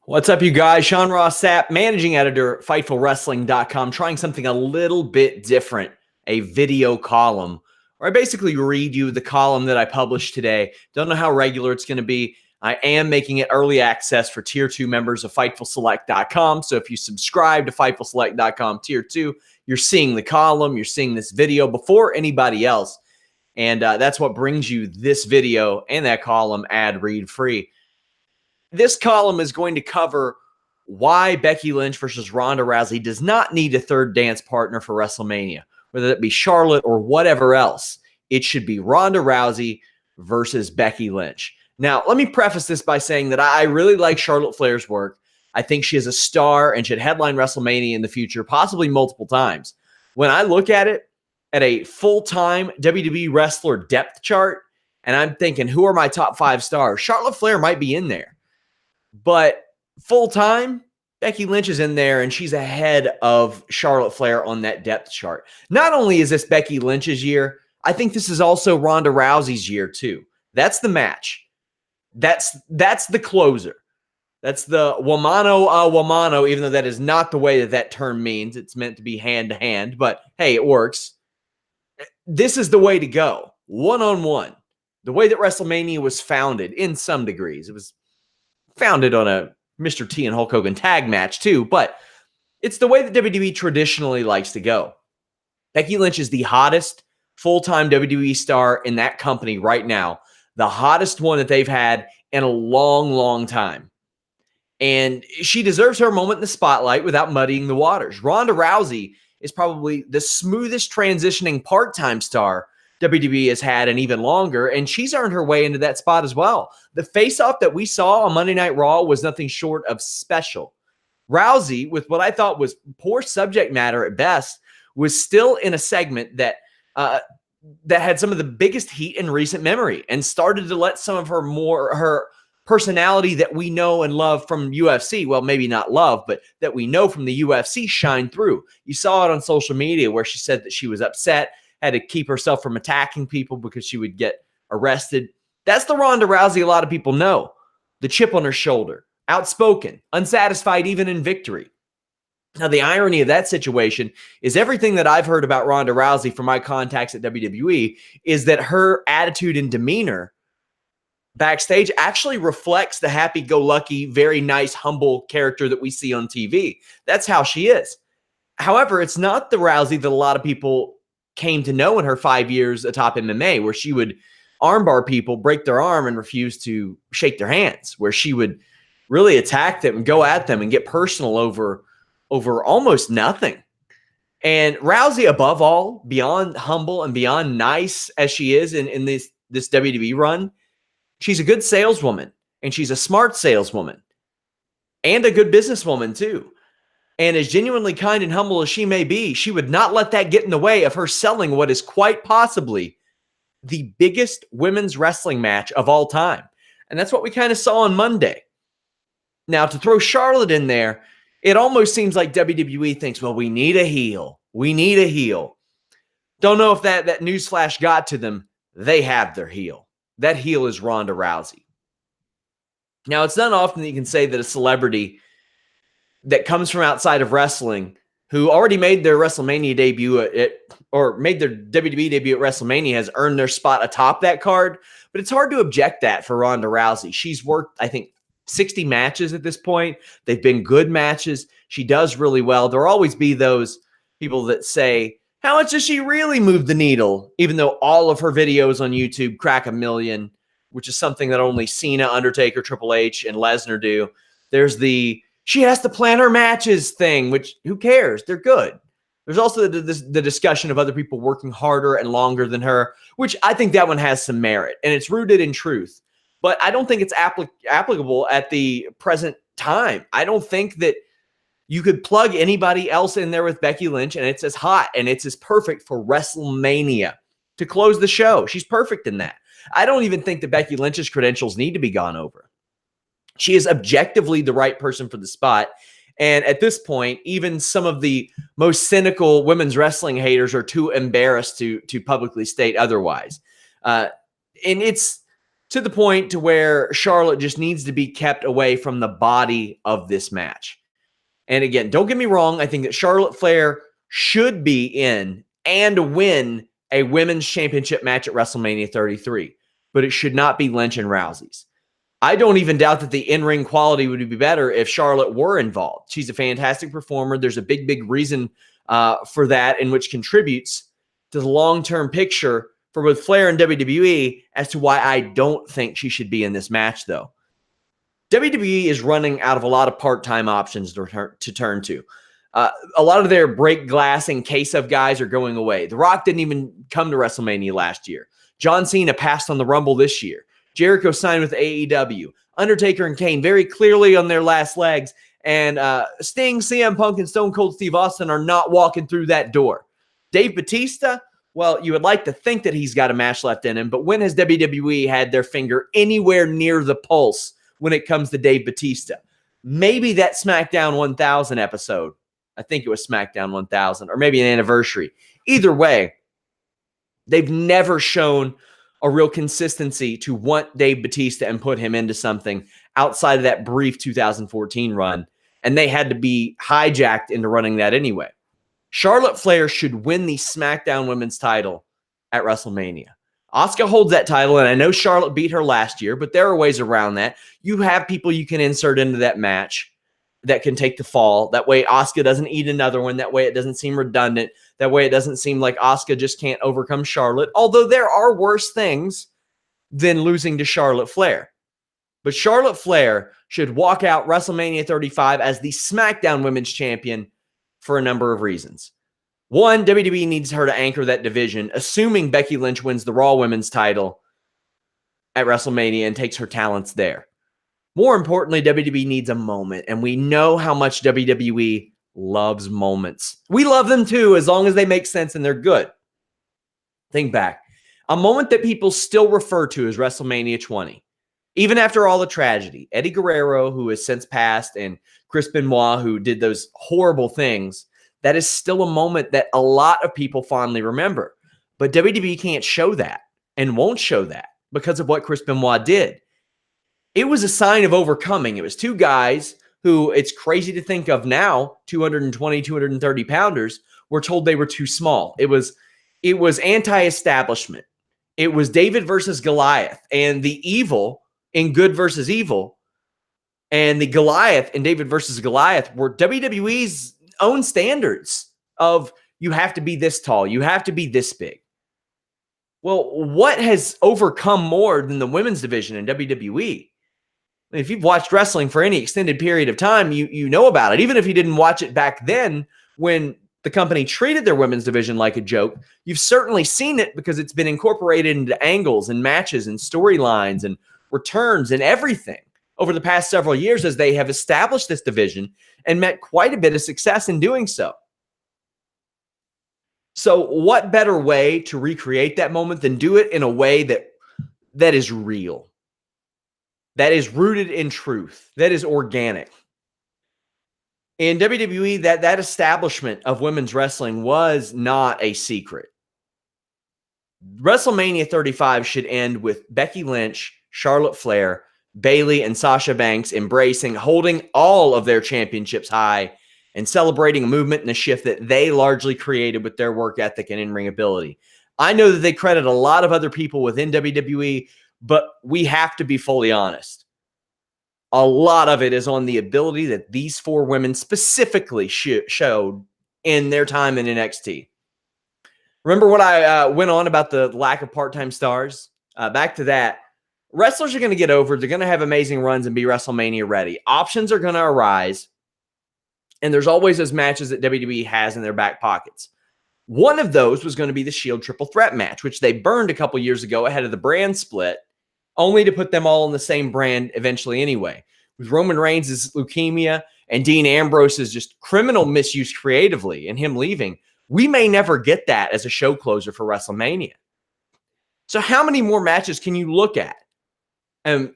What's up, you guys? Sean Ross Sapp, managing editor, FightfulWrestling.com, trying something a little bit different, a video column, where I basically read you the column that I published today. Don't know how regular it's going to be. I am making it early access for Tier 2 members of FightfulSelect.com. So if you subscribe to FightfulSelect.com Tier 2, you're seeing the column, you're seeing this video before anybody else. And that's what brings you this video and that column ad-read free. This column is going to cover why Becky Lynch versus Ronda Rousey does not need a third dance partner for WrestleMania, whether that be Charlotte or whatever else. It should be Ronda Rousey versus Becky Lynch. Now, let me preface this by saying that I really like Charlotte Flair's work. I think she is a star and should headline WrestleMania in the future, possibly multiple times. When I look at it at a full-time WWE wrestler depth chart, and I'm thinking, who are my top 5 stars? Charlotte Flair might be in there. But full-time, Becky Lynch is in there, and she's ahead of Charlotte Flair on that depth chart. Not only is this Becky Lynch's year, I think this is also Ronda Rousey's year too. That's the match. That's the closer. That's the womano a womano, even though that is not the way that term means. It's meant to be hand-to-hand, but hey, it works. This is the way to go, one-on-one. The way that WrestleMania was founded in some degrees. It was founded on a Mr. T and Hulk Hogan tag match too, but it's the way that WWE traditionally likes to go. Becky Lynch is the hottest full-time WWE star in that company right now, the hottest one that they've had in a long, long time. And she deserves her moment in the spotlight without muddying the waters. Ronda Rousey is probably the smoothest transitioning part-time star WWE has had and even longer, and she's earned her way into that spot as well. The face-off that we saw on Monday Night Raw was nothing short of special. Rousey, with what I thought was poor subject matter at best, was still in a segment that had some of the biggest heat in recent memory and started to let some of her personality that we know and love from UFC, well, maybe not love, but that we know from the UFC shine through. You saw it on social media where she said that she was upset, had to keep herself from attacking people because she would get arrested. That's the Ronda Rousey a lot of people know. The chip on her shoulder, outspoken, unsatisfied even in victory. Now, the irony of that situation is everything that I've heard about Ronda Rousey from my contacts at WWE is that her attitude and demeanor backstage actually reflects the happy-go-lucky, very nice, humble character that we see on TV. That's how she is. However, it's not the Rousey that a lot of people came to know in her 5 years atop MMA, where she would armbar people, break their arm, and refuse to shake their hands, where she would really attack them and go at them and get personal over almost nothing. And Rousey, above all, beyond humble and beyond nice as she is in this WWE run, she's a good saleswoman, and she's a smart saleswoman and a good businesswoman too. And as genuinely kind and humble as she may be, she would not let that get in the way of her selling what is quite possibly the biggest women's wrestling match of all time. And that's what we kind of saw on Monday. Now, to throw Charlotte in there, it almost seems like WWE thinks, well, we need a heel. We need a heel. Don't know if that newsflash got to them. They have their heel. That heel is Ronda Rousey. Now, it's not often that you can say that a celebrity that comes from outside of wrestling, who already made their WrestleMania debut or made their WWE debut at WrestleMania, has earned their spot atop that card. But it's hard to object that for Ronda Rousey. She's worked, I think, 60 matches at this point. They've been good matches. She does really well. There'll always be those people that say, how much does she really move the needle? Even though all of her videos on YouTube crack 1 million, which is something that only Cena, Undertaker, Triple H, and Lesnar do. There's the she has to plan her matches thing, which who cares? They're good. There's also the discussion of other people working harder and longer than her, which I think that one has some merit, and it's rooted in truth. But I don't think it's applicable at the present time. I don't think that you could plug anybody else in there with Becky Lynch, and it's as hot and it's as perfect for WrestleMania to close the show. She's perfect in that. I don't even think that Becky Lynch's credentials need to be gone over. She is objectively the right person for the spot. And at this point, even some of the most cynical women's wrestling haters are too embarrassed to publicly state otherwise. And it's to the point to where Charlotte just needs to be kept away from the body of this match. And again, don't get me wrong. I think that Charlotte Flair should be in and win a women's championship match at WrestleMania 33, but it should not be Lynch and Rousey's. I don't even doubt that the in-ring quality would be better if Charlotte were involved. She's a fantastic performer. There's a big reason for that, and which contributes to the long-term picture for both Flair and WWE as to why I don't think she should be in this match, though. WWE is running out of a lot of part-time options to turn to. A lot of their break glass and case of guys are going away. The Rock didn't even come to WrestleMania last year. John Cena passed on the Rumble this year. Jericho signed with AEW. Undertaker and Kane very clearly on their last legs. And Sting, CM Punk, and Stone Cold Steve Austin are not walking through that door. Dave Batista, well, you would like to think that he's got a match left in him, but when has WWE had their finger anywhere near the pulse when it comes to Dave Batista? Maybe that SmackDown 1000 episode. I think it was SmackDown 1000, or maybe an anniversary. Either way, they've never shown a real consistency to want Dave Batista and put him into something outside of that brief 2014 run, and they had to be hijacked into running that anyway. Charlotte Flair should win the SmackDown Women's title at WrestleMania. Asuka holds that title, and I know Charlotte beat her last year, but there are ways around that. You have people you can insert into that match that can take the fall. That way Asuka doesn't eat another one. That way it doesn't seem redundant. That way it doesn't seem like Asuka just can't overcome Charlotte, although there are worse things than losing to Charlotte Flair. But Charlotte Flair should walk out WrestleMania 35 as the SmackDown Women's Champion for a number of reasons. One, WWE needs her to anchor that division, assuming Becky Lynch wins the Raw Women's title at WrestleMania and takes her talents there. More importantly, WWE needs a moment, and we know how much WWE loves moments. We love them too, as long as they make sense and they're good. Think back. A moment that people still refer to as WrestleMania 20. Even after all the tragedy, Eddie Guerrero, who has since passed, and Chris Benoit, who did those horrible things, that is still a moment that a lot of people fondly remember. But WWE can't show that and won't show that because of what Chris Benoit did. It was a sign of overcoming. It was two guys who, it's crazy to think of now, 220, 230 pounders, were told they were too small. It was anti-establishment. It was David versus Goliath, and the evil in Good versus Evil, and the Goliath in David versus Goliath were WWE's own standards of you have to be this tall, you have to be this big. Well, what has overcome more than the women's division in WWE? If you've watched wrestling for any extended period of time, you know about it. Even if you didn't watch it back then when the company treated their women's division like a joke, you've certainly seen it because it's been incorporated into angles and matches and storylines and returns and everything over the past several years as they have established this division and met quite a bit of success in doing so. So what better way to recreate that moment than do it in a way that is real, that is rooted in truth, that is organic. In WWE, that establishment of women's wrestling was not a secret. WrestleMania 35 should end with Becky Lynch, Charlotte Flair, Bayley, and Sasha Banks embracing, holding all of their championships high, and celebrating a movement and a shift that they largely created with their work ethic and in-ring ability. I know that they credit a lot of other people within WWE, but we have to be fully honest. A lot of it is on the ability that these four women specifically showed in their time in NXT. Remember what I went on about the lack of part-time stars? Back to that. Wrestlers are going to get over. They're going to have amazing runs and be WrestleMania ready. Options are going to arise. And there's always those matches that WWE has in their back pockets. One of those was going to be the Shield Triple Threat match, which they burned a couple years ago ahead of the brand split, only to put them all in the same brand eventually anyway. With Roman Reigns' leukemia and Dean Ambrose's just criminal misuse creatively and him leaving, we may never get that as a show closer for WrestleMania. So how many more matches can you look at?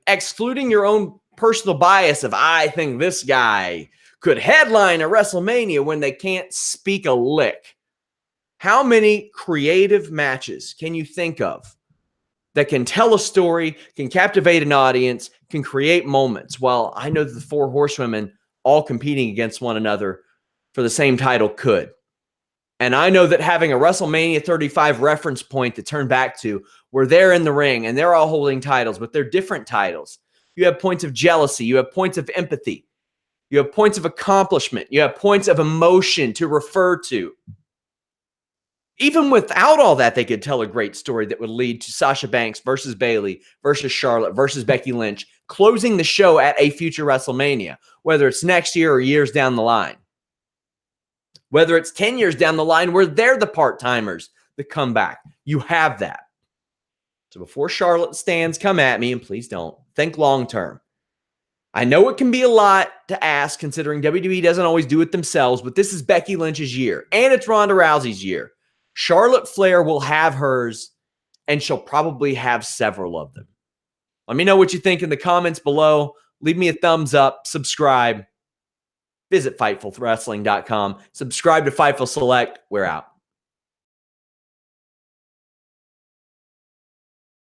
Excluding your own personal bias of, I think this guy could headline a WrestleMania when they can't speak a lick. How many creative matches can you think of that can tell a story, can captivate an audience, can create moments. Well, I know that the four horsewomen all competing against one another for the same title could. And I know that having a WrestleMania 35 reference point to turn back to, where they're in the ring and they're all holding titles, but they're different titles. You have points of jealousy. You have points of empathy. You have points of accomplishment. You have points of emotion to refer to. Even without all that, they could tell a great story that would lead to Sasha Banks versus Bayley versus Charlotte versus Becky Lynch, closing the show at a future WrestleMania, whether it's next year or years down the line. Whether it's 10 years down the line where they're the part-timers that come back. You have that. So before Charlotte stands, come at me, and please don't. Think long-term. I know it can be a lot to ask considering WWE doesn't always do it themselves, but this is Becky Lynch's year, and it's Ronda Rousey's year. Charlotte Flair will have hers, and she'll probably have several of them. Let me know what you think in the comments below. Leave me a thumbs up, subscribe. Visit FightfulWrestling.com. Subscribe to Fightful Select. We're out.